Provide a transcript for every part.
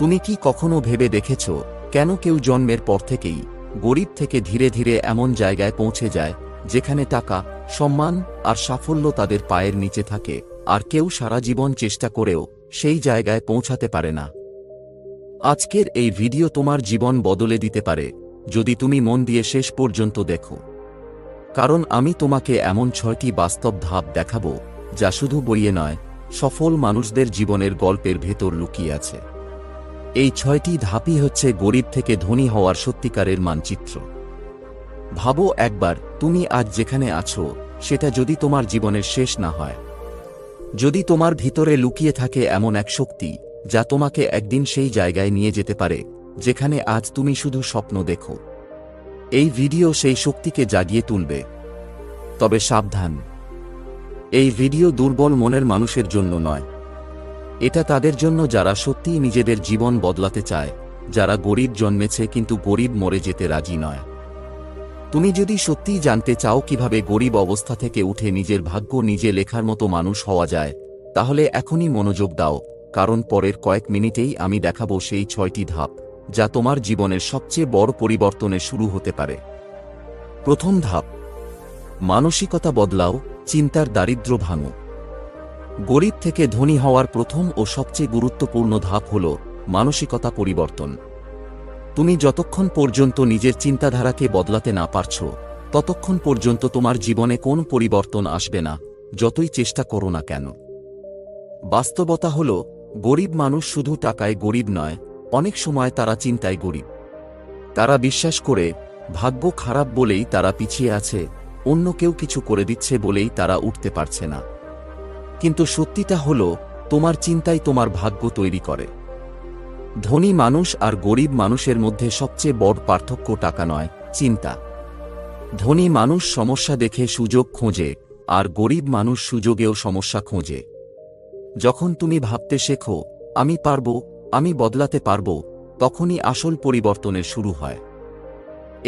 তুমি কি কখনো ভেবে দেখেছ কেন কেউ জন্মের পর থেকেই গরিব থেকে ধীরে ধীরে এমন জায়গায় পৌঁছে যায় যেখানে টাকা, সম্মান আর সাফল্য তাদের পায়ের নিচে থাকে, আর কেউ সারা জীবন চেষ্টা করেও সেই জায়গায় পৌঁছাতে পারে না? আজকের এই ভিডিও তোমার জীবন বদলে দিতে পারে যদি তুমি মন দিয়ে শেষ পর্যন্ত দেখো। কারণ আমি তোমাকে এমন 6টি বাস্তব ধাপ দেখাবো যা শুধু বইয়ে নয়, সফল মানুষদের জীবনের গল্পের ভেতর লুকিয়ে আছে। এই 6টি ধাপই হচ্ছে গরিব থেকে ধনী হওয়ার সত্যিকারের মানচিত্র। ভাবো একবার, তুমি আজ যেখানে আছো সেটা যদি তোমার জীবনের শেষ না হয়, যদি তোমার ভিতরে লুকিয়ে থাকে এমন এক শক্তি যা তোমাকে একদিন সেই জায়গায় নিয়ে যেতে পারে যেখানে আজ তুমি শুধু স্বপ্ন দেখো, এই ভিডিও সেই শক্তিকে জাগিয়ে তুলবে। তবে সাবধান, এই ভিডিও দুর্বল মনের মানুষের জন্য নয়। এটা তাদের জন্য যারা সত্যিই নিজেদের জীবন বদলাতে চায়, যারা গরিব জন্মেছে কিন্তু গরিব মরে যেতে রাজি নয়। তুমি যদি সত্যিই জানতে চাও কিভাবে গরিব অবস্থা থেকে উঠে নিজের ভাগ্য নিজে লেখার মতো মানুষ হওয়া যায়, তাহলে এখনই মনোযোগ দাও, কারণ পরের কয়েক মিনিটেই আমি দেখাবো সেই 6টি ধাপ যা তোমার জীবনের সবচেয়ে বড় পরিবর্তনের শুরু হতে পারে। প্রথম ধাপ, মানসিকতা বদলাও, চিন্তার দারিদ্র্য ভাঙো। গরিব থেকে ধনী হওয়ার প্রথম ও সবচেয়ে গুরুত্বপূর্ণ ধাপ হল মানসিকতা পরিবর্তন। তুমি যতক্ষণ পর্যন্ত নিজের চিন্তাধারাকে বদলাতে না পারছো, ততক্ষণ পর্যন্ত তোমার জীবনে কোন পরিবর্তন আসবে না, যতই চেষ্টা করো না কেন। বাস্তবতা হল, গরিব মানুষ শুধু টাকায় গরিব নয়, অনেক সময় তারা চিন্তায় গরিব। তারা বিশ্বাস করে ভাগ্য খারাপ বলেই তারা পিছিয়ে আছে, অন্য কেউ কিছু করে দিচ্ছে বলেই তারা উঠতে পারছে না। কিন্তু সত্যিটা হল, তোমার চিন্তাই তোমার ভাগ্য তৈরি করে। ধনী মানুষ আর গরিব মানুষের মধ্যে সবচেয়ে বড় পার্থক্য টাকা নয়, চিন্তা। ধনী মানুষ সমস্যা দেখে সুযোগ খোঁজে, আর গরিব মানুষ সুযোগেও সমস্যা খোঁজে। যখন তুমি ভাবতে শেখো, আমি পারব, আমি বদলাতে পারব, তখনই আসল পরিবর্তনের শুরু হয়।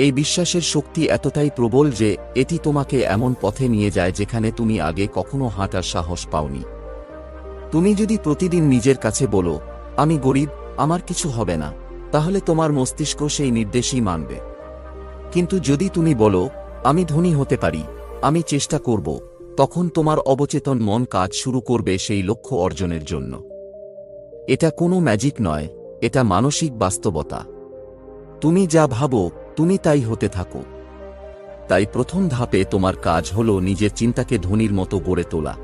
এই বিশ্বাসের শক্তি এতটাই প্রবল যে এটি তোমাকে এমন পথে নিয়ে যায় যেখানে তুমি আগে কখনো হাঁটার সাহস পাওনি। তুমি যদি প্রতিদিন নিজের কাছে বলো, আমি গরিব, আমার কিছু হবে না, তাহলে তোমার মস্তিষ্ক সেই নির্দেশই মানবে। কিন্তু যদি তুমি বলো, আমি ধনী হতে পারি, আমি চেষ্টা করব, তখন তোমার অবচেতন মন কাজ শুরু করবে সেই লক্ষ্য অর্জনের জন্য। এটা কোনো ম্যাজিক নয়, এটা মানসিক বাস্তবতা। তুমি যা ভাবো তুমি তাই হতে থাকো। তাই প্রথম ধাপে তোমার কাজ হল নিজের চিন্তাকে ধনীর মতো গড়ে তোলা।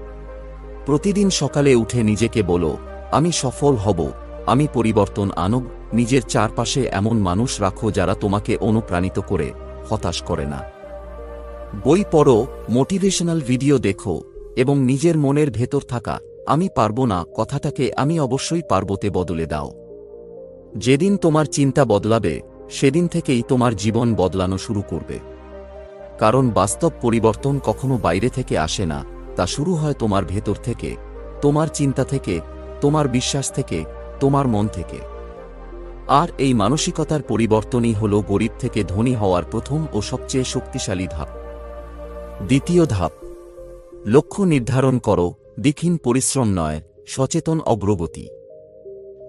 প্রতিদিন সকালে উঠে নিজেকে বলো, আমি সফল হব, আমি পরিবর্তন আনব। নিজের চারপাশে এমন মানুষ রাখো যারা তোমাকে অনুপ্রাণিত করে, হতাশ করে না। বই পড়ো, মোটিভেশনাল ভিডিও দেখো, এবং নিজের মনের ভেতর থাকা আমি পারবো না কথাটাকে আমি অবশ্যই পারবোতে বদলে দাও। যেদিন তোমার চিন্তা বদলাবে, সেদিন থেকেই তোমার জীবন বদলানো শুরু করবে। কারণ বাস্তব পরিবর্তন কখনো বাইরে থেকে আসে না, তা শুরু হয় তোমার ভেতর থেকে, তোমার চিন্তা থেকে, তোমার বিশ্বাস থেকে, তোমার মন থেকে। আর এই মানসিকতার পরিবর্তনই হল গরিব থেকে ধনী হওয়ার প্রথম ও সবচেয়ে শক্তিশালী ধাপ। দ্বিতীয় ধাপ, লক্ষ্য নির্ধারণ করো, দীক্ষিণ পরিশ্রম নয়, সচেতন অগ্রগতি।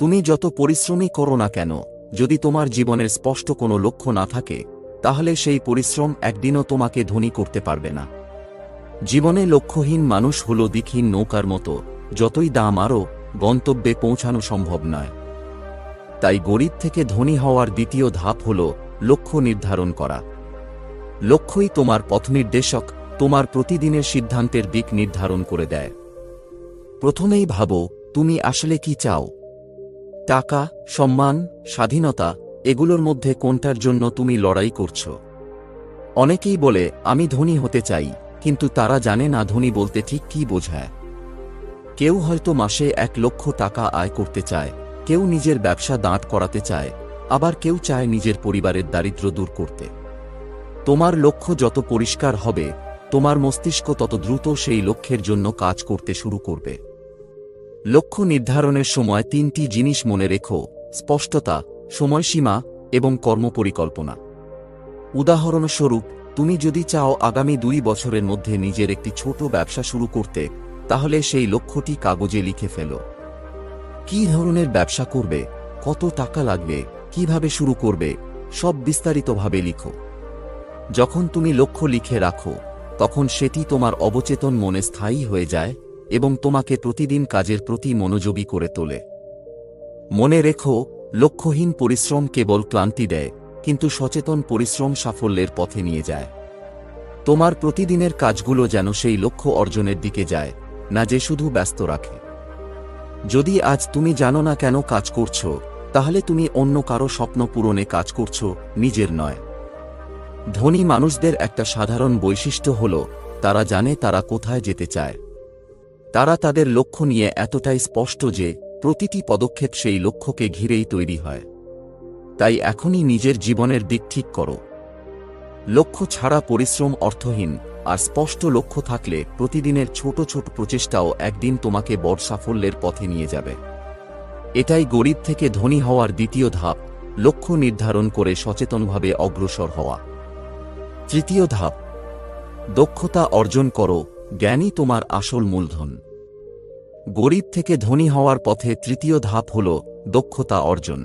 তুমি যত পরিশ্রমই করো না কেন, যদি তোমার জীবনের স্পষ্ট কোনো লক্ষ্য না থাকে, তাহলে সেই পরিশ্রম একদিনও তোমাকে ধনী করতে পারবে না। জীবনে লক্ষ্যহীন মানুষ হল দিকহীন নৌকার মতো, যতই দাম আরও, গন্তব্যে পৌঁছানো সম্ভব নয়। তাই গরিব থেকে ধনী হওয়ার দ্বিতীয় ধাপ হল লক্ষ্য নির্ধারণ করা। লক্ষ্যই তোমার পথনির্দেশক, তোমার প্রতিদিনের সিদ্ধান্তের দিক নির্ধারণ করে দেয়। প্রথমেই ভাবো, তুমি আসলে কি চাও? টাকা, সম্মান, স্বাধীনতা, এগুলোর মধ্যে কোনটার জন্য তুমি লড়াই করছো? অনেকেই বলে, আমি ধনী হতে চাই, কিন্তু তারা জানে না ধনী বলতে ঠিক কী বোঝায়। কেউ হয়তো মাসে 1 লক্ষ টাকা আয় করতে চায়, কেউ নিজের ব্যবসা দাঁড় করাতে চায়, আবার কেউ চায় নিজের পরিবারের দারিদ্র্য দূর করতে। তোমার লক্ষ্য যত পরিষ্কার হবে, তোমার মস্তিষ্ক তত দ্রুত সেই লক্ষ্যের জন্য কাজ করতে শুরু করবে। লক্ষ্য নির্ধারণের সময় 3টি জিনিস মনে রেখো: স্পষ্টতা, সময়সীমা এবং কর্মপরিকল্পনা। উদাহরণস্বরূপ, তুমি যদি চাও আগামী 2 বছরের মধ্যে নিজের একটি ছোট ব্যবসা শুরু করতে, তাহলে সেই লক্ষ্যটি কাগজে লিখে ফেলো। কী ধরনের ব্যবসা করবে, কত টাকা লাগবে, কিভাবে শুরু করবে, সব বিস্তারিতভাবে লিখো। যখন তুমি লক্ষ্য লিখে রাখো, তখন সেটি তোমার অবচেতন মনে স্থায়ী হয়ে যায় এবং তোমাকে প্রতিদিন কাজের প্রতি মনোযোগী করে তোলে। মনে রেখো, লক্ষ্যহীন পরিশ্রম কেবল ক্লান্তি দেয়, কিন্তু সচেতন পরিশ্রম সাফল্যের পথে নিয়ে যায়। তোমার প্রতিদিনের কাজগুলো যেন সেই লক্ষ্য অর্জনের দিকে যায়, না যে শুধু ব্যস্ত রাখে। যদি আজ তুমি জানো না কেন কাজ করছো, তাহলে তুমি অন্য কারো স্বপ্ন পূরণে কাজ করছো, নিজের নয়। ধনী মানুষদের একটা সাধারণ বৈশিষ্ট্য হল, তারা জানে তারা কোথায় যেতে চায়। তারা তাদের লক্ষ্য নিয়ে এতটাই স্পষ্ট যে প্রতিটি পদক্ষেপ সেই লক্ষ্যকে ঘিরেই তৈরি হয়। তাই এখনই নিজের জীবনের দিক ঠিক করো। লক্ষ্য ছাড়া পরিশ্রম অর্থহীন, আর স্পষ্ট লক্ষ্য থাকলে প্রতিদিনের ছোট ছোট প্রচেষ্টাও একদিন তোমাকে বড় সাফল্যের পথে নিয়ে যাবে। এটাই গরিব থেকে ধনী হওয়ার দ্বিতীয় ধাপ, লক্ষ্য নির্ধারণ করে সচেতনভাবে অগ্রসর হওয়া। তৃতীয় ধাপ, দক্ষতা অর্জন করো, জ্ঞানই তোমার আসল মূলধন। গরিব থেকে ধনী হওয়ার পথে তৃতীয় ধাপ হল দক্ষতা অর্জন।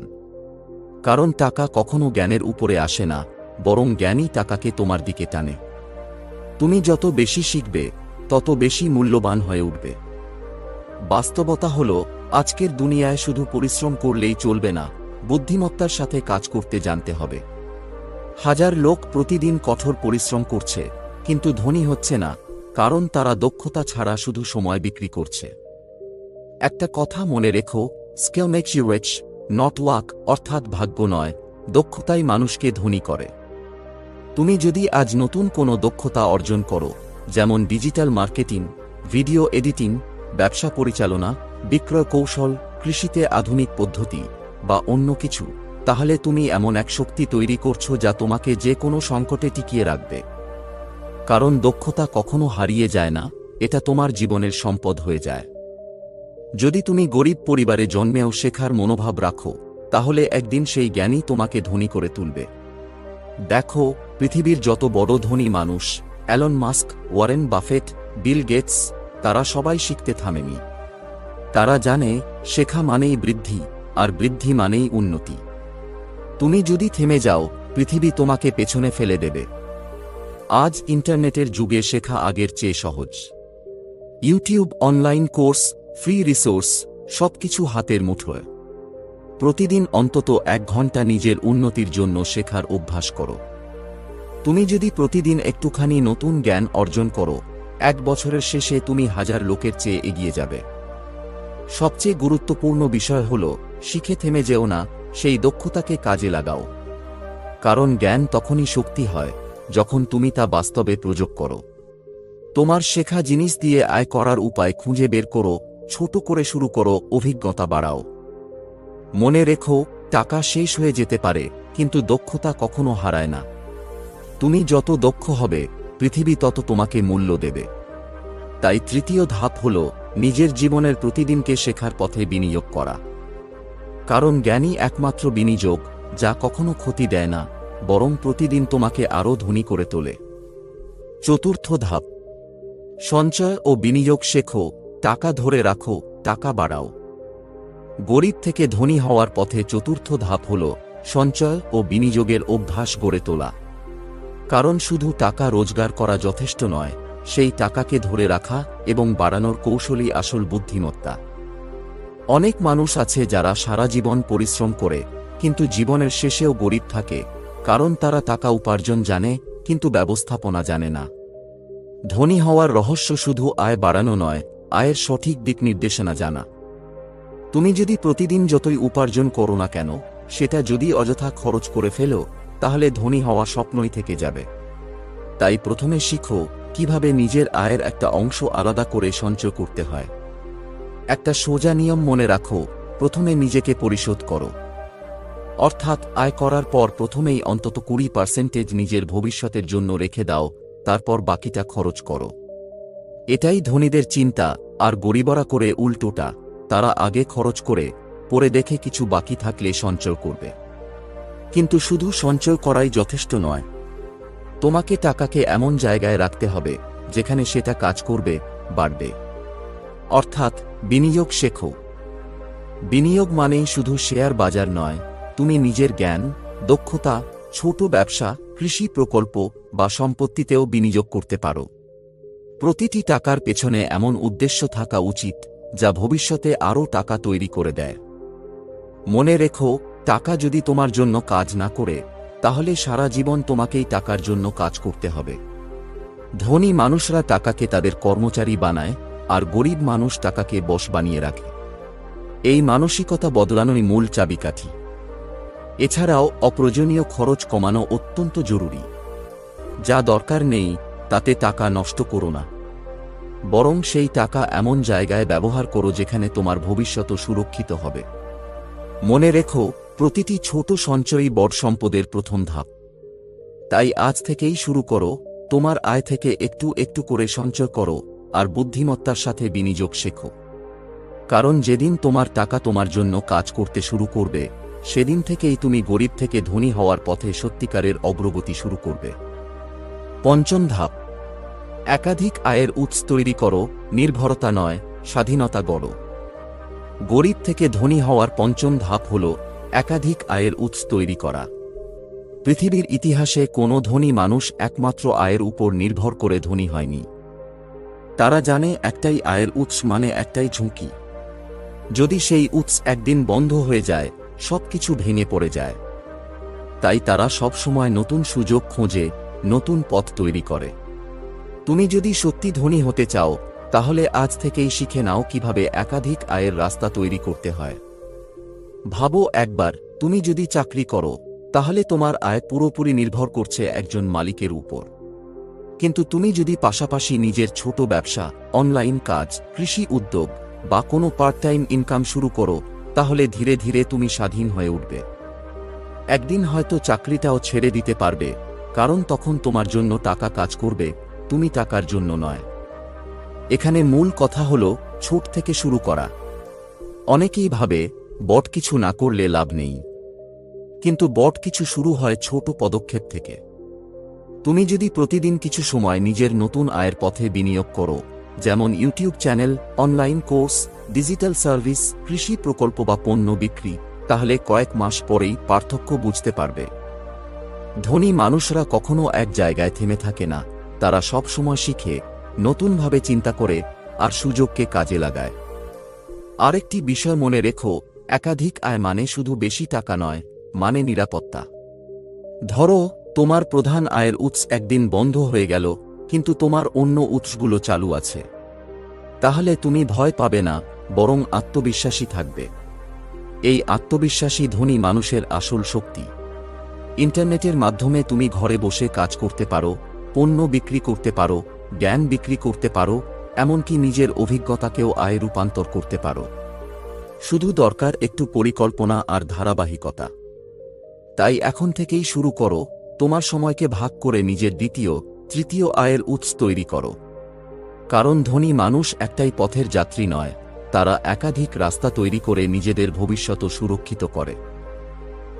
কারণ টাকা কখনো জ্ঞানের উপরে আসে না, বরং জ্ঞানই টাকাকে তোমার দিকে টানে। তুমি যত বেশি শিখবে, তত বেশি মূল্যবান হয়ে উঠবে। বাস্তবতা হল, আজকের দুনিয়ায় শুধু পরিশ্রম করলেই চলবে না, বুদ্ধিমত্তার সাথে কাজ করতে জানতে হবে। হাজার লোক প্রতিদিন কঠোর পরিশ্রম করছে, কিন্তু ধনী হচ্ছে না, কারণ তারা দক্ষতা ছাড়া শুধু সময় বিক্রি করছে। একটা কথা মনে রেখো, skill makes you rich, not luck, অর্থাৎ ভাগ্য নয়, দক্ষতাই মানুষকে ধনী করে। তুমি যদি আজ নতুন কোনো দক্ষতা অর্জন করো, যেমন ডিজিটাল মার্কেটিং, ভিডিও এডিটিং, ব্যবসা পরিচালনা, বিক্রয় কৌশল, কৃষিতে আধুনিক পদ্ধতি বা অন্য কিছু, তাহলে তুমি এমন এক শক্তি তৈরি করছো যা তোমাকে যে কোনো সংকটে টিকিয়ে রাখবে। কারণ দক্ষতা কখনো হারিয়ে যায় না, এটা তোমার জীবনের সম্পদ হয়ে যায়। যদি তুমি গরিব পরিবারে জন্মেও শেখার মনোভাব রাখো, তাহলে একদিন সেই জ্ঞানই তোমাকে ধনী করে তুলবে। দেখো, পৃথিবীর যত বড় ধনী মানুষ, Elon Musk, Warren Buffett, Bill Gates, তারা সবাই শিখতে থামেনি। তারা জানে, শেখা মানেই বৃদ্ধি, আর বৃদ্ধি মানেই উন্নতি। তুমি যদি থেমে যাও, পৃথিবী তোমাকে পেছনে ফেলে দেবে। আজ ইন্টারনেটের যুগে শেখা আগের চেয়ে সহজ। YouTube, online course, free resource, সবকিছু হাতের মুঠোয়। প্রতিদিন অন্তত 1 ঘন্টা নিজের উন্নতির জন্য শেখার অভ্যাস করো। তুমি যদি প্রতিদিন একটুখানি নতুন জ্ঞান অর্জন করো, 1 বছরের শেষে তুমি হাজার লোকের চেয়ে এগিয়ে যাবে। সবচেয়ে গুরুত্বপূর্ণ বিষয় হল, শিখে থেমে যেও না, সেই দক্ষতাকে কাজে লাগাও। কারণ জ্ঞান তখনই শক্তি হয়, যখন তুমি তা বাস্তবে প্রয়োগ করো। তোমার শেখা জিনিস দিয়ে আয় করার উপায় খুঁজে বের করো, ছোট করে শুরু করো, অভিজ্ঞতা বাড়াও। মনে রেখো, টাকা শেষ হয়ে যেতে পারে, কিন্তু দক্ষতা কখনো হারায় না। তুমি যত দক্ষ হবে, পৃথিবী তত তোমাকে মূল্য দেবে। তাই তৃতীয় ধাপ হল, নিজের জীবনের প্রতিদিনকে শেখার পথে বিনিয়োগ করা। কারণ জ্ঞানই একমাত্র বিনিয়োগ, যা কখনো ক্ষতি দেয় না, বরং প্রতিদিন তোমাকে আরও ধনী করে তোলে। চতুর্থ ধাপ, সঞ্চয় ও বিনিয়োগ শেখো, টাকা ধরে রাখো, টাকা বাড়াও। গরিব থেকে ধনী হওয়ার পথে চতুর্থ ধাপ হল সঞ্চয় ও বিনিয়োগের অভ্যাস গড়ে তোলা। কারণ শুধু টাকা রোজগার করা যথেষ্ট নয়, সেই টাকাকে ধরে রাখা এবং বাড়ানোর কৌশলই আসল বুদ্ধিমত্তা। অনেক মানুষ আছে যারা সারা জীবন পরিশ্রম করে, কিন্তু জীবনের শেষেও গরিব থাকে, কারণ তারা টাকা উপার্জন জানে, কিন্তু ব্যবস্থাপনা জানে না। ধনী হওয়ার রহস্য শুধু আয় বাড়ানো নয়, আয়ের সঠিক দিক নির্দেশনা জানা। তুমি যদি প্রতিদিন যতই উপার্জন করো না কেন, সেটা যদি অযথা খরচ করে ফেলো, তাহলে ধনী হওয়া স্বপ্নই থেকে যাবে। তাই প্রথমে শিখো কিভাবে নিজের আয়ের একটা অংশ আলাদা করে সঞ্চয় করতে হয়। একটা সোজা নিয়ম মনে রাখো, প্রথমে নিজেকে পরিশোধ করো। অর্থাৎ আয় করার পর প্রথমেই অন্তত 20% নিজের ভবিষ্যতের জন্য রেখে দাও, তারপর বাকিটা খরচ করো। এটাই ধনীদের চিন্তা, আর গরিবরা করে উল্টোটা, তারা আগে খরচ করে পরে দেখে কিছু বাকি থাকলে সঞ্চয় করবে। কিন্তু শুধু সঞ্চয় করাই যথেষ্ট নয়, তোমাকে টাকাকে এমন জায়গায় রাখতে হবে যেখানে সেটা কাজ করবে, বাড়বে। অর্থাৎ বিনিয়োগ শেখো। বিনিয়োগ মানেই শুধু শেয়ার বাজার নয়, তুমি নিজের জ্ঞান, দক্ষতা, ছোট ব্যবসা, কৃষি প্রকল্প বা সম্পত্তিতেও বিনিয়োগ করতে পারো। প্রতিটি টাকার পেছনে এমন উদ্দেশ্য থাকা উচিত যা ভবিষ্যতে আরও টাকা তৈরি করে দেয়। মনে রেখো, টাকা যদি তোমার জন্য কাজ না করে, তাহলে সারা জীবন তোমাকেই টাকার জন্য কাজ করতে হবে। ধনী মানুষরা টাকাকে তাদের কর্মচারী বানায়, আর গরিব মানুষ টাকাকে বশ বানিয়ে রাখে। এই মানসিকতা বদলানোই মূল চাবিকাঠি। এছাড়াও অপ্রয়োজনীয় খরচ কমানো অত্যন্ত জরুরি। যা দরকার নেই তাতে টাকা নষ্ট করো না, বরং সেই টাকা এমন জায়গায় ব্যবহার করো যেখানে তোমার ভবিষ্যৎ সুরক্ষিত হবে। মনে রেখো, প্রতিটি ছোট সঞ্চয়ই বড় সম্পদের প্রথম ধাপ। তাই আজ থেকেই শুরু করো, তোমার আয় থেকে একটু একটু করে সঞ্চয় করো আর বুদ্ধিমত্তার সাথে বিনিয়োগ শেখো। কারণ যেদিন তোমার টাকা তোমার জন্য কাজ করতে শুরু করবে, সেদিন থেকেই তুমি গরিব থেকে ধনী হওয়ার পথে সত্যিকারের অগ্রগতি শুরু করবে। পঞ্চম ধাপ, একাধিক আয়ের উৎস তৈরি করো, নির্ভরতা নয়, স্বাধীনতা গড়ো। গরিব থেকে ধনী হওয়ার পঞ্চম ধাপ হল একাধিক আয়ের উৎস তৈরি করা। পৃথিবীর ইতিহাসে কোনো ধনী মানুষ একমাত্র আয়ের উপর নির্ভর করে ধনী হয়নি। তারা জানে একটাই আয়ের উৎস মানে একটাই ঝুঁকি। যদি সেই উৎস একদিন বন্ধ হয়ে যায়, সবকিছু ভেঙে পড়ে যায়। তাই তারা সবসময় নতুন সুযোগ খোঁজে, নতুন পথ তৈরি করে। তুমি যদি সত্যি ধনী হতে চাও, তাহলে আজ থেকেই শিখে নাও কিভাবে একাধিক আয়ের রাস্তা তৈরি করতে হয়। ভাবো একবার, তুমি যদি চাকরি করো, তাহলে তোমার আয় পুরোপুরি নির্ভর করছে একজন মালিকের উপর। কিন্তু তুমি যদি পাশাপাশি নিজের ছোট ব্যবসা, অনলাইন কাজ, কৃষি উদ্যোগ বা কোনো পার্ট টাইম ইনকাম শুরু করো, তাহলে ধীরে ধীরে তুমি স্বাধীন হয়ে উঠবে। একদিন হয়তো চাকরিটাও ছেড়ে দিতে পারবে, কারণ তখন তোমার জন্য টাকা কাজ করবে, তুমি টাকার জন্য নয়। এখানে মূল কথা হলো ছোট থেকে শুরু করা। অনেকেই ভাবে বড় কিছু না করলে লাভ নেই, কিন্তু বড় কিছু শুরু হয় ছোট পদক্ষেপ থেকে। তুমি যদি প্রতিদিন কিছু সময় নিজের নতুন আয়ের পথে বিনিয়োগ করো, যেমন YouTube channel, online course, digital service, কৃষি প্রকল্প বা পণ্য বিক্রি, তাহলে কয়েক মাস পরেই পার্থক্য বুঝতে পারবে। ধনী মানুষরা কখনো এক জায়গায় থেমে থাকে না, তারা সব সময় শিখে, নতুনভাবে চিন্তা করে আর সুযোগকে কাজে লাগায়। আরেকটি বিষয় মনে রেখো, একাধিক আয় মানে শুধু বেশি টাকা নয়, মানে নিরাপত্তা। ধরো, তোমার প্রধান আয়ের উৎস একদিন বন্ধ হয়ে গেল, কিন্তু তোমার অন্য উৎসগুলো চালু আছে। তাহলে তুমি ভয় পাবে না, বরং আত্মবিশ্বাসী থাকবে। এই আত্মবিশ্বাসী ধনী মানুষের আসল শক্তি। ইন্টারনেটের মাধ্যমে তুমি ঘরে বসে কাজ করতে পারো, পণ্য বিক্রি করতে পারো, জ্ঞান বিক্রি করতে পারো, এমনকি নিজের অভিজ্ঞতাকেও আয়ে রূপান্তর করতে পারো। শুধু দরকার একটু পরিকল্পনা আর ধারাবাহিকতা। তাই এখন থেকেই শুরু করো, তোমার সময়কে ভাগ করে নিজের দ্বিতীয়, তৃতীয় আয়ের উৎস তৈরি করো। কারণ ধনী মানুষ একটাই পথের যাত্রী নয়, তারা একাধিক রাস্তা তৈরি করে নিজেদের ভবিষ্যৎ সুরক্ষিত করে।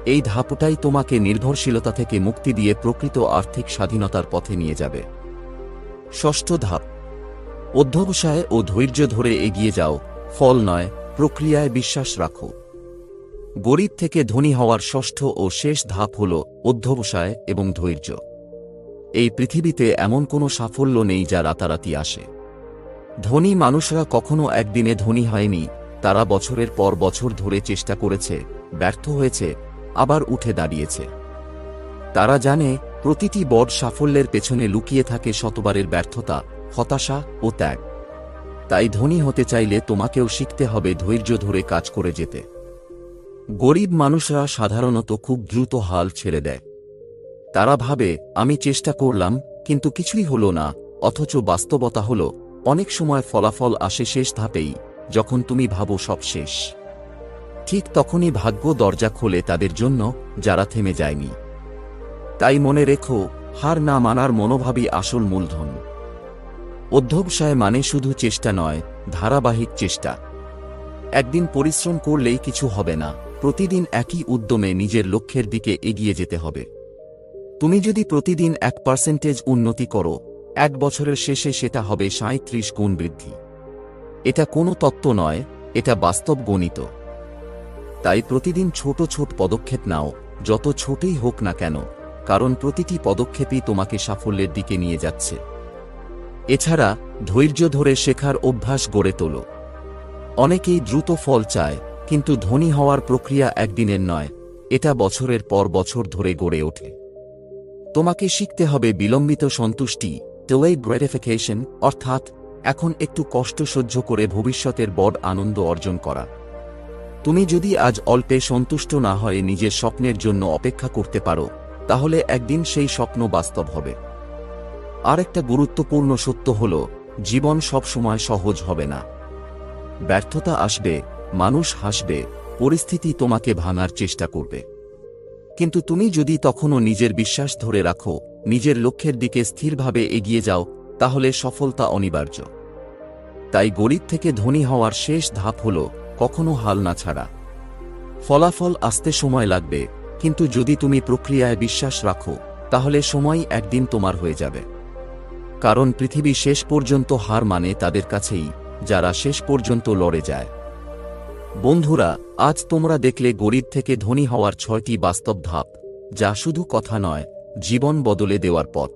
এই ধাপটাই তোমাকে নির্ভরশীলতা থেকে মুক্তি দিয়ে প্রকৃত আর্থিক স্বাধীনতার পথে নিয়ে যাবে। ষষ্ঠ ধাপ, অধ্যবসায় ও ধৈর্য ধরে এগিয়ে যাও, ফল নয়, প্রক্রিয়ায় বিশ্বাস রাখো। গরিব থেকে ধনী হওয়ার ষষ্ঠ ও শেষ ধাপ হল অধ্যবসায় এবং ধৈর্য। এই পৃথিবীতে এমন কোনো সাফল্য নেই যা রাতারাতি আসে। ধনী মানুষরা কখনো একদিনে ধনী হয়নি, তারা বছরের পর বছর ধরে চেষ্টা করেছে, ব্যর্থ হয়েছে, আবার উঠে দাঁড়িয়েছে। তারা জানে প্রতিটি বড় সাফল্যের পেছনে লুকিয়ে থাকে শতবারের ব্যর্থতা, হতাশা ও ত্যাগ। তাই ধনী হতে চাইলে তোমাকেও শিখতে হবে ধৈর্য ধরে কাজ করে যেতে। গরিব মানুষরা সাধারণত খুব দ্রুত হাল ছেড়ে দেয়। তারা ভাবে, আমি চেষ্টা করলাম কিন্তু কিছুই হলো না, অথচ বাস্তবতা হলো অনেক সময় ফলাফল আসে শেষ ধাপেই, যখন তুমি ভাবো সব শেষ। ঠিক তখনই ভাগ্য দরজা খোলে তাদের জন্য, যারা থেমে যায়নি। তাই মনে রেখো, হার না মানার মনোভাবই আসল মূলধন। অধ্যবসায় মানে শুধু চেষ্টা নয়, ধারাবাহিক চেষ্টা। একদিন পরিশ্রম করলেই কিছু হবে না, প্রতিদিন একই উদ্যমে নিজের লক্ষ্যের দিকে এগিয়ে যেতে হবে। তুমি যদি প্রতিদিন 1% উন্নতি করো, এক বছরের শেষে সেটা হবে 37 গুণ বৃদ্ধি। এটা কোনো তত্ত্ব নয়, এটা বাস্তব গণিত। তাই প্রতিদিন ছোট ছোট পদক্ষেপ নাও, যত ছোটই হোক না কেন, কারণ প্রতিটি পদক্ষেপই তোমাকে সাফল্যের দিকে নিয়ে যাচ্ছে। এছাড়া ধৈর্য ধরে শেখার অভ্যাস গড়ে তোলো। অনেকেই দ্রুত ফল চায়, কিন্তু ধনী হওয়ার প্রক্রিয়া একদিনের নয়, এটা বছরের পর বছর ধরে গড়ে ওঠে। তোমাকে শিখতে হবে বিলম্বিত সন্তুষ্টি, delayed gratification, অর্থাৎ এখন একটু কষ্ট সহ্য করে ভবিষ্যতের বড় আনন্দ অর্জন করা। তুমি যদি আজ অল্পে সন্তুষ্ট না হয়ে নিজের স্বপ্নের জন্য অপেক্ষা করতে পারো, তাহলে একদিন সেই স্বপ্ন বাস্তব হবে। আরেকটা গুরুত্বপূর্ণ সত্য হল, জীবন সবসময় সহজ হবে না। ব্যর্থতা আসবে, মানুষ হাসবে, পরিস্থিতি তোমাকে ভাঙার চেষ্টা করবে। কিন্তু তুমি যদি তখনও নিজের বিশ্বাস ধরে রাখো, নিজের লক্ষ্যের দিকে স্থিরভাবে এগিয়ে যাও, তাহলে সফলতা অনিবার্য। তাই গরিব থেকে ধনী হওয়ার শেষ ধাপ হল কখনো হাল না ছাড়া। ফলাফল আসতে সময় লাগবে, কিন্তু যদি তুমি প্রক্রিয়ায় বিশ্বাস রাখো, তাহলে সময় একদিন তোমার হয়ে যাবে। কারণ পৃথিবী শেষ পর্যন্ত হার মানে তাদের কাছেই, যারা শেষ পর্যন্ত লড়ে যায়। বন্ধুরা, আজ তোমরা দেখলে গরিব থেকে ধনী হওয়ার 6টি বাস্তব ধাপ, যা শুধু কথা নয়, জীবন বদলে দেওয়ার পথ।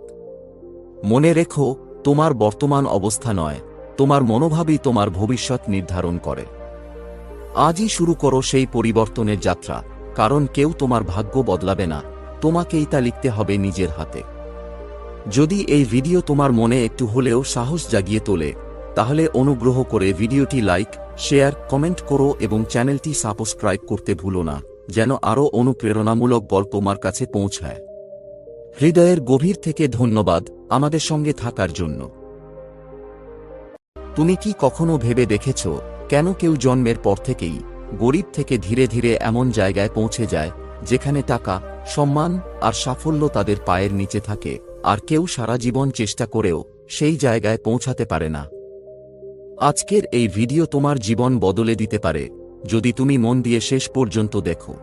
মনে রেখো, তোমার বর্তমান অবস্থা নয়, তোমার মনোভাবই তোমার ভবিষ্যৎ নির্ধারণ করে। আজই শুরু করো সেই পরিবর্তনের যাত্রা, কারণ কেউ তোমার ভাগ্য বদলাবে না, তোমাকেই তা লিখতে হবে নিজের হাতে। যদি এই ভিডিও তোমার মনে একটু হলেও সাহস জাগিয়ে তোলে, তাহলে অনুগ্রহ করে ভিডিওটি লাইক, শেয়ার, কমেন্ট করো এবং চ্যানেলটি সাবস্ক্রাইব করতে ভুলো না, যেন আরও অনুপ্রেরণামূলক গল্প তোমার কাছে পৌঁছায়। হৃদয়ের গভীর থেকে ধন্যবাদ আমাদের সঙ্গে থাকার জন্য। তুমি কি কখনো ভেবে দেখেছ, কেন কেউ জন্মের পর থেকেই গরিব থেকে ধীরে ধীরে এমন জায়গায় পৌঁছে যায়, যেখানে টাকা, সম্মান আর সাফল্য তাদের পায়ের নিচে থাকে, আর কেউ সারা জীবন চেষ্টা করেও সেই জায়গায় পৌঁছাতে পারে না? আজকের এই ভিডিও তোমার জীবন বদলে দিতে পারে, যদি তুমি মন দিয়ে শেষ পর্যন্ত দেখো।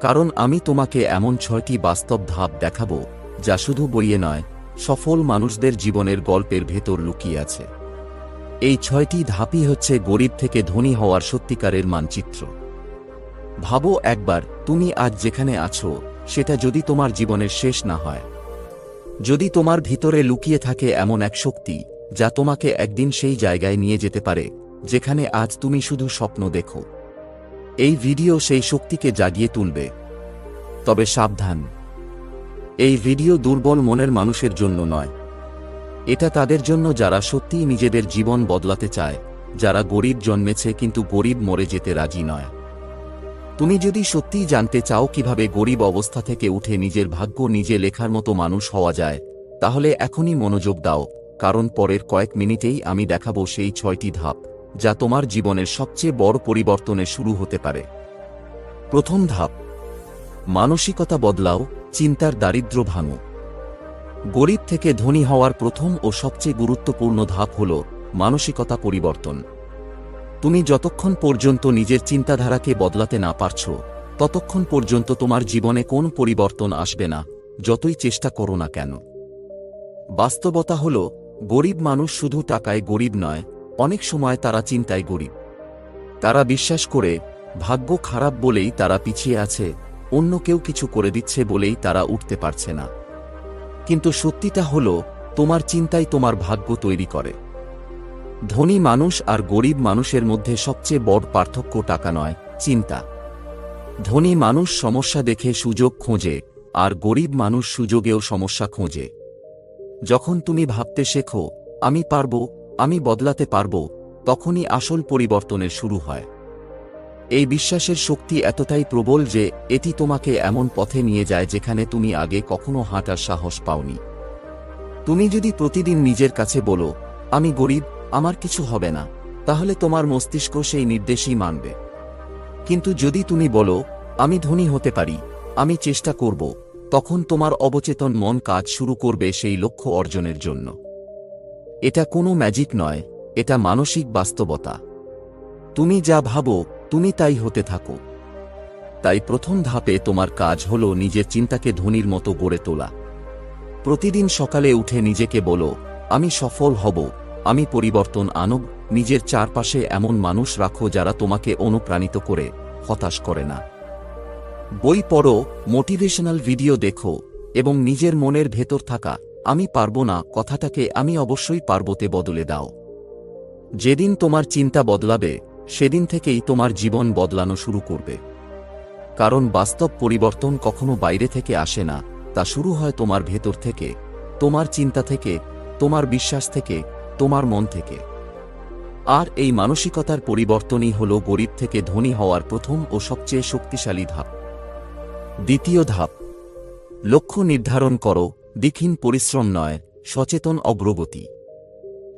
কারণ আমি তোমাকে এমন 6টি বাস্তব ধাপ দেখাবো, যা শুধু বইয়ে নয়, সফল মানুষদের জীবনের গল্পের ভেতর লুকিয়ে আছে। এই 6টি ধাপই হচ্ছে গরিব থেকে ধনী হওয়ার সত্যিকারের মানচিত্র। ভাবো একবার, তুমি আজ যেখানে আছো, সেটা যদি তোমার জীবনের শেষ না হয়, যদি তোমার ভিতরে লুকিয়ে থাকে এমন এক শক্তি, যা তোমাকে একদিন সেই জায়গায় নিয়ে যেতে পারে, যেখানে আজ তুমি শুধু স্বপ্ন দেখো। এই ভিডিও সেই শক্তিকে জাগিয়ে তুলবে। তবে সাবধান, এই ভিডিও দুর্বল মনের মানুষের জন্য নয়। এটা তাদের জন্য যারা সত্যিই নিজেদের জীবন বদলাতে চায়, যারা গরিব জন্মেছে কিন্তু গরিব মরে যেতে রাজি নয়। তুমি যদি সত্যিই জানতে চাও কিভাবে গরিব অবস্থা থেকে উঠে নিজের ভাগ্য নিজে লেখার মতো মানুষ হওয়া যায়, তাহলে এখনই মনোযোগ দাও, কারণ পরের কয়েক মিনিটেই আমি দেখাবো সেই 6টি ধাপ, যা তোমার জীবনের সবচেয়ে বড় পরিবর্তনের শুরু হতে পারে। প্রথম ধাপ, মানসিকতা বদলাও, চিন্তার দারিদ্র্য ভাঙো। গরিব থেকে ধনী হওয়ার প্রথম ও সবচেয়ে গুরুত্বপূর্ণ ধাপ হল মানসিকতা পরিবর্তন। তুমি যতক্ষণ পর্যন্ত নিজের চিন্তাধারাকে বদলাতে না পারছো, ততক্ষণ পর্যন্ত তোমার জীবনে কোন পরিবর্তন আসবে না, যতই চেষ্টা করো না কেন। বাস্তবতা হল, গরিব মানুষ শুধু টাকায় গরিব নয়, অনেক সময় তারা চিন্তায় গরিব। তারা বিশ্বাস করে, ভাগ্য খারাপ বলেই তারা পিছিয়ে আছে, অন্য কেউ কিছু করে দিচ্ছে বলেই তারা উঠতে পারছে না। কিন্তু সত্যিটা হল, তোমার চিন্তাই তোমার ভাগ্য তৈরি করে। ধনী মানুষ আর গরিব মানুষের মধ্যে সবচেয়ে বড় পার্থক্য টাকা নয়, চিন্তা। ধনী মানুষ সমস্যা দেখে সুযোগ খোঁজে, আর গরিব মানুষ সুযোগেও সমস্যা খোঁজে। যখন তুমি ভাবতে শেখো, আমি পারব, আমি বদলাতে পারব, তখনই আসল পরিবর্তনের শুরু হয়। এই বিশ্বাসের শক্তি এতটাই প্রবল যে এটি তোমাকে এমন পথে নিয়ে যায় যেখানে তুমি আগে কখনো হাঁটার সাহস পাওনি। তুমি যদি প্রতিদিন নিজের কাছে বলো, আমি গরিব, আমার কিছু হবে না, তাহলে তোমার মস্তিষ্ক সেই নির্দেশই মানবে। কিন্তু যদি তুমি বলো, আমি ধনী হতে পারি, আমি চেষ্টা করব, তখন তোমার অবচেতন মন কাজ শুরু করবে সেই লক্ষ্য অর্জনের জন্য। এটা কোনো ম্যাজিক নয়, এটা মানসিক বাস্তবতা। তুমি যা ভাবো, তুমি তাই হতে থাকো। তাই প্রথম ধাপে তোমার কাজ হলো নিজের চিন্তাকে ধনীর মতো গড়ে তোলা। প্রতিদিন সকালে উঠে নিজেকে বলো, আমি সফল হব, আমি পরিবর্তন আনব। নিজের চারপাশে এমন মানুষ রাখো যারা তোমাকে অনুপ্রাণিত করে, হতাশ করে না। বই পড়ো, মোটিভেশনাল ভিডিও দেখো এবং নিজের মনের ভেতর থাকা আমি পারবো না কথাটাকে আমি অবশ্যই পারবোতে বদলে দাও। যেদিন তোমার চিন্তা বদলাবে সেদিন থেকেই তোমার জীবন বদলানো শুরু করবে। কারণ বাস্তব পরিবর্তন কখনো বাইরে থেকে আসে না, তা শুরু হয় তোমার ভেতর থেকে, তোমার চিন্তা থেকে, তোমার বিশ্বাস থেকে, তোমার মন থেকে। আর এই মানসিকতার পরিবর্তনই হল গরিব থেকে ধনী হওয়ার প্রথম ও সবচেয়ে শক্তিশালী ধাপ। দ্বিতীয় ধাপ, লক্ষ্য নির্ধারণ করো, দীক্ষিণ পরিশ্রম নয়, সচেতন অগ্রগতি।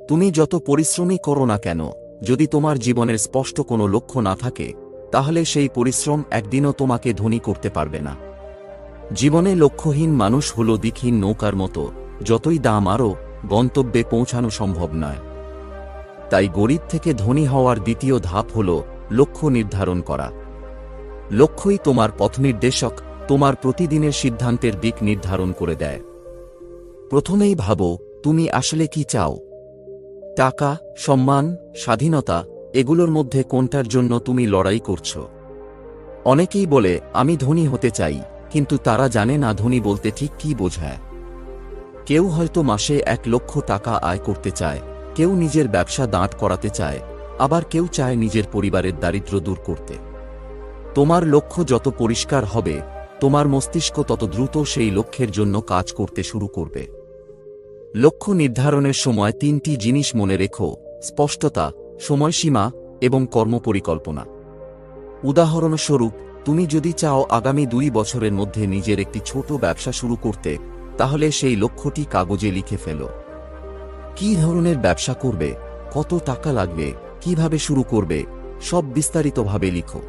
তুমি যত পরিশ্রমই করো না কেন, যদি তোমার জীবনের স্পষ্ট কোনো লক্ষ্য না থাকে, তাহলে সেই পরিশ্রম একদিনও তোমাকে ধনী করতে পারবে না। জীবনে লক্ষ্যহীন মানুষ হল দিকহীন নৌকার মতো, যতই দাম আরও, গন্তব্যে পৌঁছানো সম্ভব নয়। তাই গরিব থেকে ধনী হওয়ার দ্বিতীয় ধাপ হল লক্ষ্য নির্ধারণ করা। লক্ষ্যই তোমার পথনির্দেশক, তোমার প্রতিদিনের সিদ্ধান্তের দিক নির্ধারণ করে দেয়। প্রথমেই ভাবো, তুমি আসলে কি চাও? টাকা, সম্মান, স্বাধীনতা, এগুলোর মধ্যে কোনটার জন্য তুমি লড়াই করছো? অনেকেই বলে আমি ধনী হতে চাই, কিন্তু তারা জানে না ধনী বলতে ঠিক কী বোঝায়। কেউ হয়তো মাসে 1 লক্ষ টাকা আয় করতে চায়, কেউ নিজের ব্যবসা দাঁড় করাতে চায়, আবার কেউ চায় নিজের পরিবারের দারিদ্র্য দূর করতে। তোমার লক্ষ্য যত পরিষ্কার হবে, তোমার মস্তিষ্ক তত দ্রুত সেই লক্ষ্যের জন্য কাজ করতে শুরু করবে। লক্ষ্য নির্ধারণের সময় 3টি জিনিস মনে রেখো: স্পষ্টতা, সময়সীমা এবং কর্মপরিকল্পনা। উদাহরণস্বরূপ, তুমি যদি চাও আগামী 2 বছরের মধ্যে নিজের একটি ছোট ব্যবসা শুরু করতে, তাহলে সেই লক্ষ্যটি কাগজে লিখে ফেলো। কী ধরনের ব্যবসা করবে, কত টাকা লাগবে, কিভাবে শুরু করবে, সব বিস্তারিতভাবে লিখো।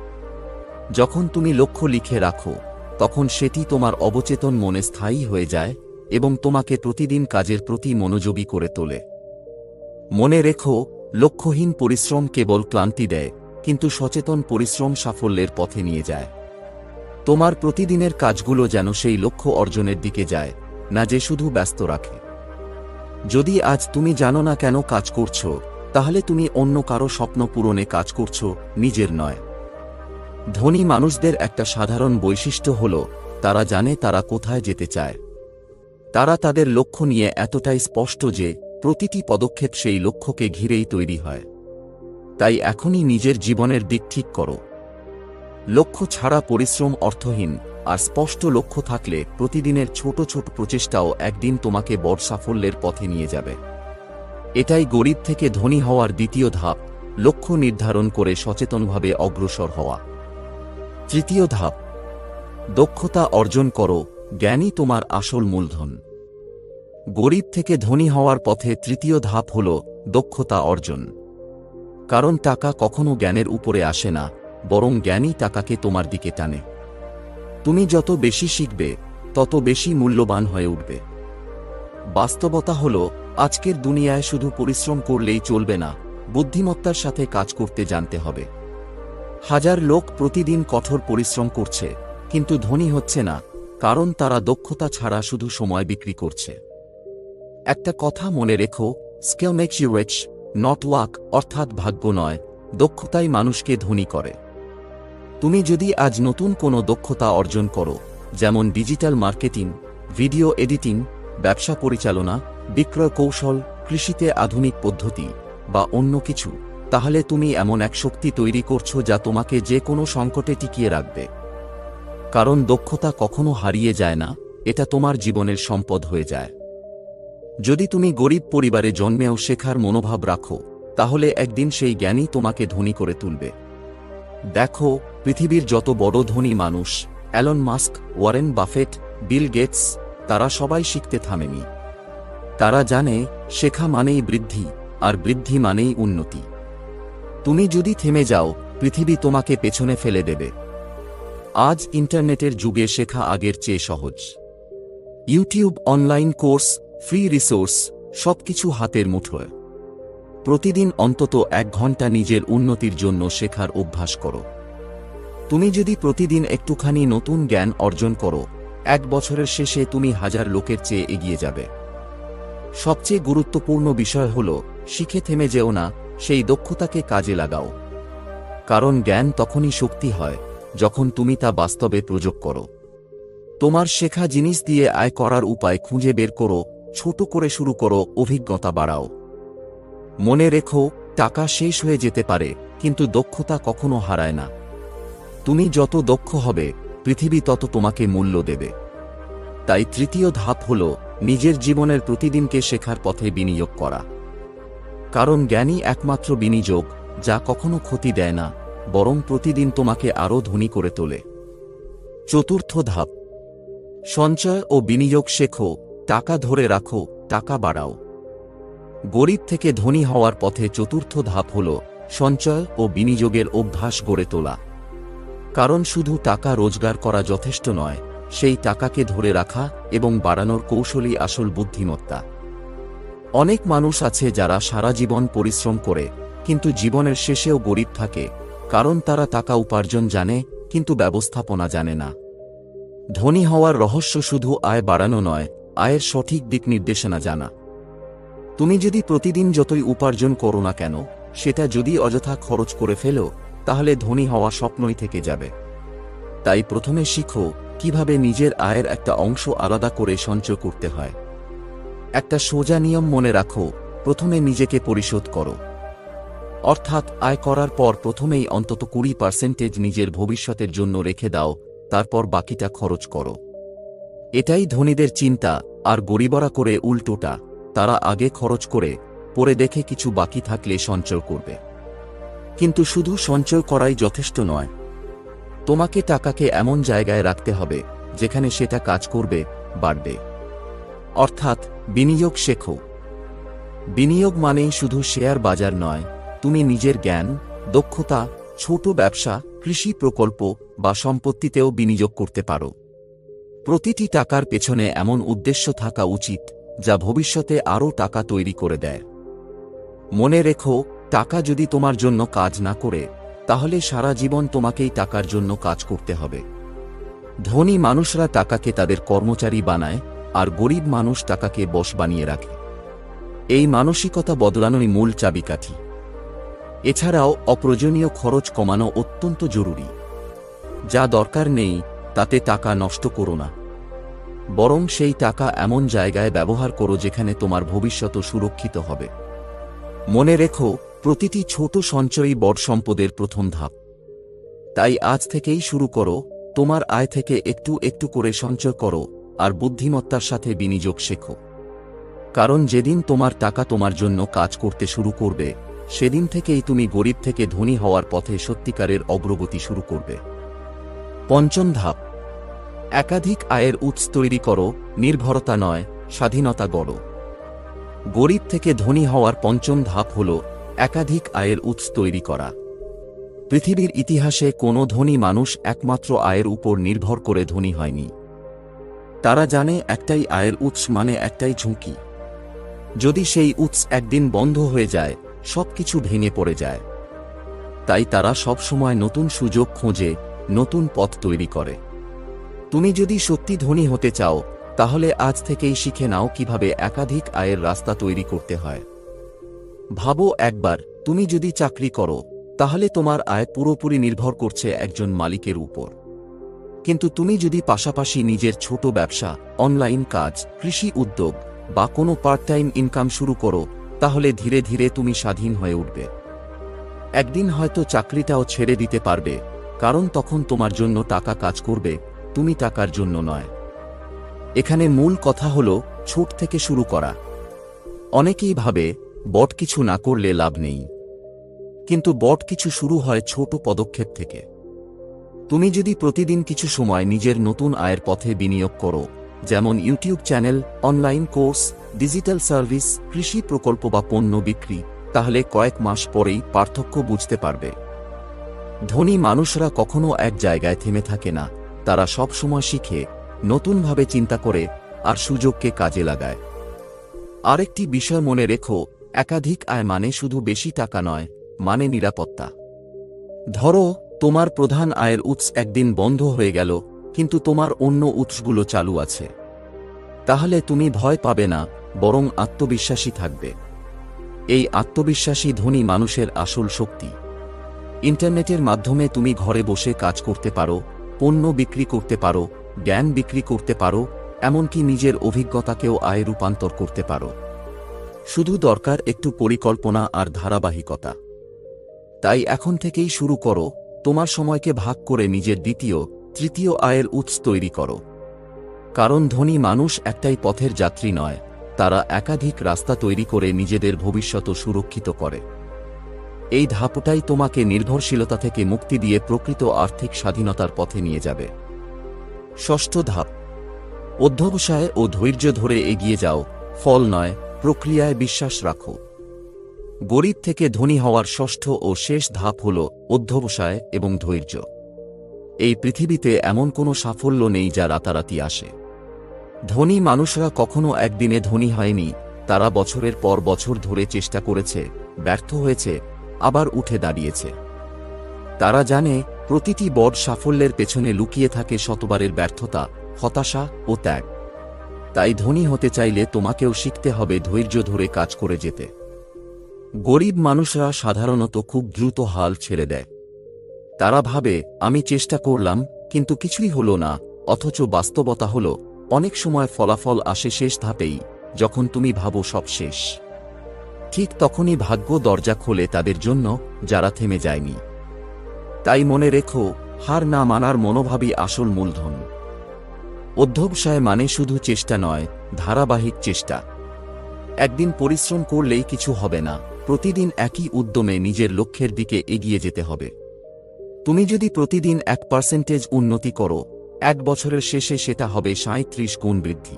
যখন তুমি লক্ষ্য লিখে রাখো, তখন সেটি তোমার অবচেতন মনে স্থায়ী হয়ে যায় এবং তোমাকে প্রতিদিন কাজের প্রতি মনোযোগী করে তোলে। মনে রেখো, লক্ষ্যহীন পরিশ্রম কেবল ক্লান্তি দেয়, কিন্তু সচেতন পরিশ্রম সাফল্যের পথে নিয়ে যায়। তোমার প্রতিদিনের কাজগুলো যেন সেই লক্ষ্য অর্জনের দিকে যায়, না যে শুধু ব্যস্ত রাখে। যদি আজ তুমি জানো না কেন কাজ করছো, তাহলে তুমি অন্য কারো স্বপ্ন পূরণে কাজ করছো, নিজের নয়। ধনী মানুষদের একটা সাধারণ বৈশিষ্ট্য হল, তারা জানে তারা কোথায় যেতে চায়। তারা তাদের লক্ষ্য নিয়ে এতটাই স্পষ্ট যে প্রতিটি পদক্ষেপ সেই লক্ষ্যকে ঘিরেই তৈরি হয়। তাই এখনই নিজের জীবনের দিক ঠিক করো। লক্ষ্য ছাড়া পরিশ্রম অর্থহীন, আর স্পষ্ট লক্ষ্য থাকলে প্রতিদিনের ছোট ছোট প্রচেষ্টাও একদিন তোমাকে বড় সাফল্যের পথে নিয়ে যাবে। এটাই গরিব থেকে ধনী হওয়ার দ্বিতীয় ধাপ, লক্ষ্য নির্ধারণ করে সচেতনভাবে অগ্রসর হওয়া। তৃতীয় ধাপ, দক্ষতা অর্জন করো, জ্ঞানই তোমার আসল মূলধন। গরিব থেকে ধনী হওয়ার পথে তৃতীয় ধাপ হল দক্ষতা অর্জন। কারণ টাকা কখনো জ্ঞানের উপরে আসে না, বরং জ্ঞানই টাকাকে তোমার দিকে টানে। তুমি যত বেশি শিখবে, তত বেশি মূল্যবান হয়ে উঠবে। বাস্তবতা হল, আজকের দুনিয়ায় শুধু পরিশ্রম করলেই চলবে না, বুদ্ধিমত্তার সাথে কাজ করতে জানতে হবে। হাজার লোক প্রতিদিন কঠোর পরিশ্রম করছে, কিন্তু ধনী হচ্ছে না, কারণ তারা দক্ষতা ছাড়া শুধু সময় বিক্রি করছে। একটা কথা মনে রেখো, skill makes you rich, not luck, অর্থাৎ ভাগ্য নয়, দক্ষতাই মানুষকে ধনী করে। তুমি যদি আজ নতুন কোনো দক্ষতা অর্জন করো, যেমন ডিজিটাল মার্কেটিং, ভিডিও এডিটিং, ব্যবসা পরিচালনা, বিক্রয় কৌশল, কৃষিতে আধুনিক পদ্ধতি বা অন্য কিছু, তাহলে তুমি এমন এক শক্তি তৈরি করছো যা তোমাকে যে কোনো সংকটে টিকিয়ে রাখবে। কারণ দক্ষতা কখনো হারিয়ে যায় না, এটা তোমার জীবনের সম্পদ হয়ে যায়। যদি তুমি গরিব পরিবারে জন্মেও শেখার মনোভাব রাখো, তাহলে একদিন সেই জ্ঞানই তোমাকে ধনী করে তুলবে। দেখো, পৃথিবীর যত বড় ধনী মানুষ, Elon Musk, Warren Buffett, Bill Gates, তারা সবাই শিখতে থামেনি। তারা জানে, শেখা মানেই বৃদ্ধি, আর বৃদ্ধি মানেই উন্নতি। তুমি যদি থেমে যাও, পৃথিবী তোমাকে পেছনে ফেলে দেবে। আজ ইন্টারনেটের যুগে শেখা আগের চেয়ে সহজ। YouTube, online course, free resource, সবকিছু হাতের মুঠোয়। প্রতিদিন অন্তত 1 ঘন্টা নিজের উন্নতির জন্য শেখার অভ্যাস করো। তুমি যদি প্রতিদিন একটুখানি নতুন জ্ঞান অর্জন করো, 1 বছরের শেষে তুমি হাজার লোকের চেয়ে এগিয়ে যাবে। সবচেয়ে গুরুত্বপূর্ণ বিষয় হল, শিখে থেমে যেও না, সেই দক্ষতাকে কাজে লাগাও। কারণ জ্ঞান তখনই শক্তি হয় যখন তুমি তা বাস্তবে প্রয়োগ করো। তোমার শেখা জিনিস দিয়ে আয় করার উপায় খুঁজে বের করো, ছোট করে শুরু করো, অভিজ্ঞতা বাড়াও। মনে রেখো, টাকা শেষ হয়ে যেতে পারে, কিন্তু দক্ষতা কখনো হারায় না। তুমি যত দক্ষ হবে, পৃথিবী তত তোমাকে মূল্য দেবে। তাই তৃতীয় ধাপ হল নিজের জীবনের প্রতিদিনকে শেখার পথে বিনিয়োগ করা। কারণ জ্ঞানই একমাত্র বিনিয়োগ যা কখনো ক্ষতি দেয় না, বরং প্রতিদিন তোমাকে আরও ধনী করে তোলে। চতুর্থ ধাপ, সঞ্চয় ও বিনিয়োগ শেখো, টাকা ধরে রাখো, টাকা বাড়াও। গরিব থেকে ধনী হওয়ার পথে চতুর্থ ধাপ হল সঞ্চয় ও বিনিয়োগের অভ্যাস গড়ে তোলা। কারণ শুধু টাকা রোজগার করা যথেষ্ট নয়, সেই টাকাকে ধরে রাখা এবং বাড়ানোর কৌশলই আসল বুদ্ধিমত্তা। অনেক মানুষ আছে যারা সারা জীবন পরিশ্রম করে কিন্তু জীবনের শেষেও গরিব থাকে, কারণ তারা টাকা উপার্জন জানে কিন্তু ব্যবস্থাপনা জানে না। ধনী হওয়ার রহস্য শুধু আয় বাড়ানো নয়, আয়ের সঠিক দিক নির্দেশনা জানা। তুমি যদি প্রতিদিন যতই উপার্জন করো না কেন, সেটা যদি অযথা খরচ করে ফেলো, তাহলে ধনী হওয়া স্বপ্নই থেকে যাবে। তাই প্রথমে শিখো কিভাবে নিজের আয়ের একটা অংশ আলাদা করে সঞ্চয় করতে হয়। একটা সোজা নিয়ম মনে রাখো, প্রথমে নিজেকে পরিশোধ করো। অর্থাৎ আয় করার পর প্রথমেই অন্তত 20% নিজের ভবিষ্যতের জন্য রেখে দাও, তারপর বাকিটা খরচ করো। এটাই ধনীদের চিন্তা, আর গরিবরা করে উল্টোটা। তারা আগে খরচ করে পরে দেখে কিছু বাকি থাকলে সঞ্চয় করবে। কিন্তু শুধু সঞ্চয় করাই যথেষ্ট নয়, তোমাকে টাকাকে এমন জায়গায় রাখতে হবে যেখানে সেটা কাজ করবে, বাড়বে। অর্থাৎ বিনিয়োগ শেখো। বিনিয়োগ মানেই শুধু শেয়ার বাজার নয়, তুমি নিজের জ্ঞান, দক্ষতা, ছোট ব্যবসা, কৃষি প্রকল্প বা সম্পত্তিতেও বিনিয়োগ করতে পারো। প্রতিটি টাকার পেছনে এমন উদ্দেশ্য থাকা উচিত যা ভবিষ্যতে আরও টাকা তৈরি করে দেয়। মনে রেখো, টাকা যদি তোমার জন্য কাজ না করে, তাহলে সারা জীবন তোমাকেই টাকার জন্য কাজ করতে হবে। ধনী মানুষরা টাকাকে তাদের কর্মচারী বানায়, আর গরিব মানুষ টাকাকে বশ বানিয়ে রাখে। এই মানসিকতা বদলানোই মূল চাবিকাঠি। এছাড়াও অপ্রয়োজনীয় খরচ কমানো অত্যন্ত জরুরি। যা দরকার নেই তাতে টাকা নষ্ট করো না, বরং সেই টাকা এমন জায়গায় ব্যবহার করো যেখানে তোমার ভবিষ্যৎ সুরক্ষিত হবে। মনে রেখো, প্রতিটি ছোট সঞ্চয়ই বড় সম্পদের প্রথম ধাপ। তাই আজ থেকেই শুরু করো, তোমার আয় থেকে একটু একটু করে সঞ্চয় করো, আর বুদ্ধিমত্তার সাথে বিনিয়োগ শেখো। কারণ যেদিন তোমার টাকা তোমার জন্য কাজ করতে শুরু করবে, সেদিন থেকেই তুমি গরিব থেকে ধনী হওয়ার পথে সত্যিকারের অগ্রগতি শুরু করবে। পঞ্চম ধাপ, একাধিক আয়ের উৎস তৈরি করো, নির্ভরতা নয়, স্বাধীনতা গড়ো। গরিব থেকে ধনী হওয়ার পঞ্চম ধাপ হল একাধিক আয়ের উৎস তৈরি করা। পৃথিবীর ইতিহাসে কোনো ধনী মানুষ একমাত্র আয়ের উপর নির্ভর করে ধনী হয়নি। তারা জানে একটাই আয়ের উৎস মানে একটাই ঝুঁকি। যদি সেই উৎস একদিন বন্ধ হয়ে যায়, সবকিছু ভেঙে পড়ে যায়। তাই তারা সবসময় নতুন সুযোগ খোঁজে, নতুন পথ তৈরি করে। তুমি যদি সত্যি ধনী হতে চাও, তাহলে আজ থেকেই শিখে নাও কিভাবে একাধিক আয়ের রাস্তা তৈরি করতে হয়। ভাবো একবার, তুমি যদি চাকরি করো, তাহলে তোমার আয় পুরোপুরি নির্ভর করছে একজন মালিকের উপর। কিন্তু তুমি যদি পাশাপাশি নিজের ছোট ব্যবসা, অনলাইন কাজ, কৃষি উদ্যোগ বা কোনো পার্ট টাইম ইনকাম শুরু করো, তাহলে ধীরে ধীরে তুমি স্বাধীন হয়ে উঠবে। একদিন হয়তো চাকরিটাও ছেড়ে দিতে পারবে, কারণ তখন তোমার জন্য টাকা কাজ করবে, তুমি টাকার জন্য নয়। এখানে মূল কথা হলো ছোট থেকে শুরু করা। অনেকেই ভাবে বড় কিছু না করলে লাভ নেই, কিন্তু বড় কিছু শুরু হয় ছোট পদক্ষেপ থেকে। তুমি যদি প্রতিদিন কিছু সময় নিজের নতুন আয়ের পথে বিনিয়োগ করো, যেমন YouTube channel, online course, digital service, কৃষি প্রকল্প বা পণ্য বিক্রি, তাহলে কয়েক মাস পরেই পার্থক্য বুঝতে পারবে। ধনী মানুষরা কখনো এক জায়গায় থেমে থাকে না, তারা সব সময় শিখে, নতুনভাবে চিন্তা করে আর সুযোগকে কাজে লাগায়। আরেকটি বিষয় মনে রেখো, একাধিক আয় মানে শুধু বেশি টাকা নয়, মানে নিরাপত্তা। ধরো তোমার প্রধান আয়ের উৎস একদিন বন্ধ হয়ে গেল, কিন্তু তোমার অন্য উৎসগুলো চালু আছে। তাহলে তুমি ভয় পাবে না, বরং আত্মবিশ্বাসী থাকবে। এই আত্মবিশ্বাসী ধনী মানুষের আসল শক্তি। ইন্টারনেটের মাধ্যমে তুমি ঘরে বসে কাজ করতে পারো, পণ্য বিক্রি করতে পারো, জ্ঞান বিক্রি করতে পারো, এমনকি নিজের অভিজ্ঞতাকেও আয়ে রূপান্তর করতে পারো। শুধু দরকার একটু পরিকল্পনা আর ধারাবাহিকতা। তাই এখন থেকেই শুরু করো, তোমার সময়কে ভাগ করে নিজের দ্বিতীয়, তৃতীয় আয়ের উৎস তৈরি করো। কারণ ধনী মানুষ একটাই পথের যাত্রী নয়, তারা একাধিক রাস্তা তৈরি করে নিজেদের ভবিষ্যৎ সুরক্ষিত করে। এই ধাপটাই তোমাকে নির্ভরশীলতা থেকে মুক্তি দিয়ে প্রকৃত আর্থিক স্বাধীনতার পথে নিয়ে যাবে। ষষ্ঠ ধাপ, অধ্যবসায় ও ধৈর্য ধরে এগিয়ে যাও, ফল নয়, প্রক্রিয়ায় বিশ্বাস রাখো। গরিব থেকে ধনী হওয়ার ষষ্ঠ ও শেষ ধাপ হল অধ্যবসায় এবং ধৈর্য। এই পৃথিবীতে এমন কোনো সাফল্য নেই যা রাতারাতি আসে। ধনী মানুষরা কখনো একদিনে ধনী হয়নি, তারা বছরের পর বছর ধরে চেষ্টা করেছে, ব্যর্থ হয়েছে, আবার উঠে দাঁড়িয়েছে। তারা জানে প্রতিটি বড় সাফল্যের পেছনে লুকিয়ে থাকে শতবারের ব্যর্থতা, হতাশা ও ত্যাগ। তাই ধনী হতে চাইলে তোমাকেও শিখতে হবে ধৈর্য ধরে কাজ করে যেতে। গরিব মানুষরা সাধারণত খুব দ্রুত হাল ছেড়ে দেয়। তারা ভাবে, আমি চেষ্টা করলাম কিন্তু কিছুই হলো না, অথচ বাস্তবতা হল অনেক সময় ফলাফল আসে শেষ ধাপেই, যখন তুমি ভাবো সব শেষ। ঠিক তখনই ভাগ্য দরজা খোলে তাদের জন্য, যারা থেমে যায়নি। তাই মনে রেখো, হার না মানার মনোভাবই আসল মূলধন। অধ্যবসায় মানে শুধু চেষ্টা নয়, ধারাবাহিক চেষ্টা। একদিন পরিশ্রম করলেই কিছু হবে না, প্রতিদিন একই উদ্যমে নিজের লক্ষ্যের দিকে এগিয়ে যেতে হবে। তুমি যদি প্রতিদিন 1% উন্নতি করো, এক বছরের শেষে সেটা হবে 37 গুণ বৃদ্ধি।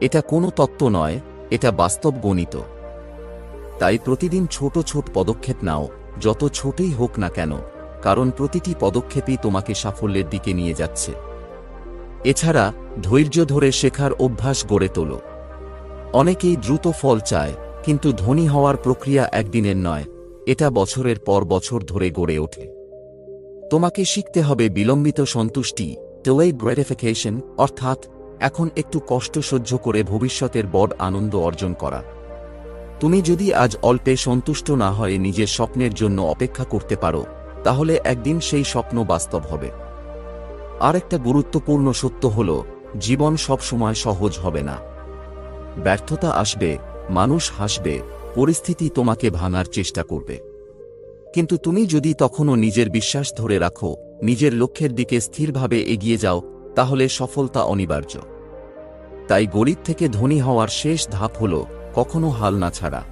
এটা কোনো তত্ত্ব নয়, এটা বাস্তব গণিত। তাই প্রতিদিন ছোট ছোট পদক্ষেপ নাও, যত ছোটই হোক না কেন, কারণ প্রতিটি পদক্ষেপই তোমাকে সাফল্যের দিকে নিয়ে যাচ্ছে। এছাড়া ধৈর্য ধরে শেখার অভ্যাস গড়ে তোলো। অনেকেই দ্রুত ফল চায়, কিন্তু ধনী হওয়ার প্রক্রিয়া একদিনের নয়, এটা বছরের পর বছর ধরে গড়ে ওঠে। তোমাকে শিখতে হবে বিলম্বিত সন্তুষ্টি, delayed gratification, অর্থাৎ এখন একটু কষ্ট সহ্য করে ভবিষ্যতের বড় আনন্দ অর্জন করা। তুমি যদি আজ অল্পে সন্তুষ্ট না হয়ে নিজের স্বপ্নের জন্য অপেক্ষা করতে পারো, তাহলে একদিন সেই স্বপ্ন বাস্তব হবে। আরেকটা গুরুত্বপূর্ণ সত্য হল, জীবন সবসময় সহজ হবে না। ব্যর্থতা আসবে, মানুষ হাসবে, পরিস্থিতি তোমাকে ভাঙার চেষ্টা করবে। কিন্তু তুমি যদি তখনও নিজের বিশ্বাস ধরে রাখো, নিজের লক্ষ্যের দিকে স্থিরভাবে এগিয়ে যাও, তাহলে সফলতা অনিবার্য। তাই গরিব থেকে ধনী হওয়ার শেষ ধাপ হল কখনো হাল না ছাড়া।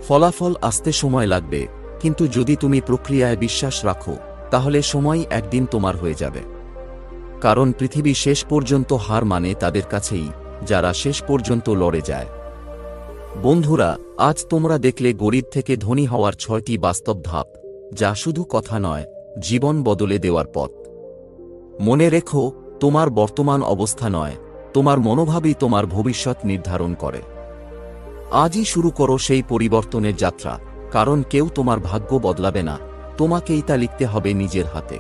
ফলাফল আসতে সময় লাগবে, কিন্তু যদি তুমি প্রক্রিয়ায় বিশ্বাস রাখো, তাহলে সময় একদিন তোমার হয়ে যাবে। কারণ পৃথিবী শেষ পর্যন্ত হার মানে তাদের কাছেই, যারা শেষ পর্যন্ত লড়ে যায়। বন্ধুরা, আজ তোমরা দেখলে গরিব থেকে ধনী হওয়ার 6টি বাস্তব ধাপ, যা শুধু কথা নয়, জীবন বদলে দেওয়ার পথ। মনে রেখো, তোমার বর্তমান অবস্থা নয়, তোমার মনোভাবই তোমার ভবিষ্যৎ নির্ধারণ করে। আজই শুরু করো সেই পরিবর্তনের যাত্রা, কারণ কেউ তোমার ভাগ্য বদলাবে না, তোমাকেই তা লিখতে হবে নিজের হাতে।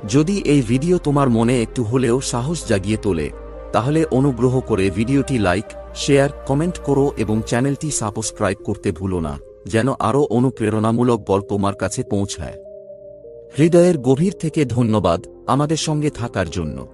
যদি এই ভিডিও তোমার মনে একটু হলেও সাহস জাগিয়ে তোলে, তাহলে অনুগ্রহ করে ভিডিওটি লাইক, শেয়ার, কমেন্ট করো এবং চ্যানেলটি সাবস্ক্রাইব করতে ভুলো না, যেন আরও অনুপ্রেরণামূলক গল্প তোমার কাছে পৌঁছায়। হৃদয়ের গভীর থেকে ধন্যবাদ আমাদের সঙ্গে থাকার জন্য।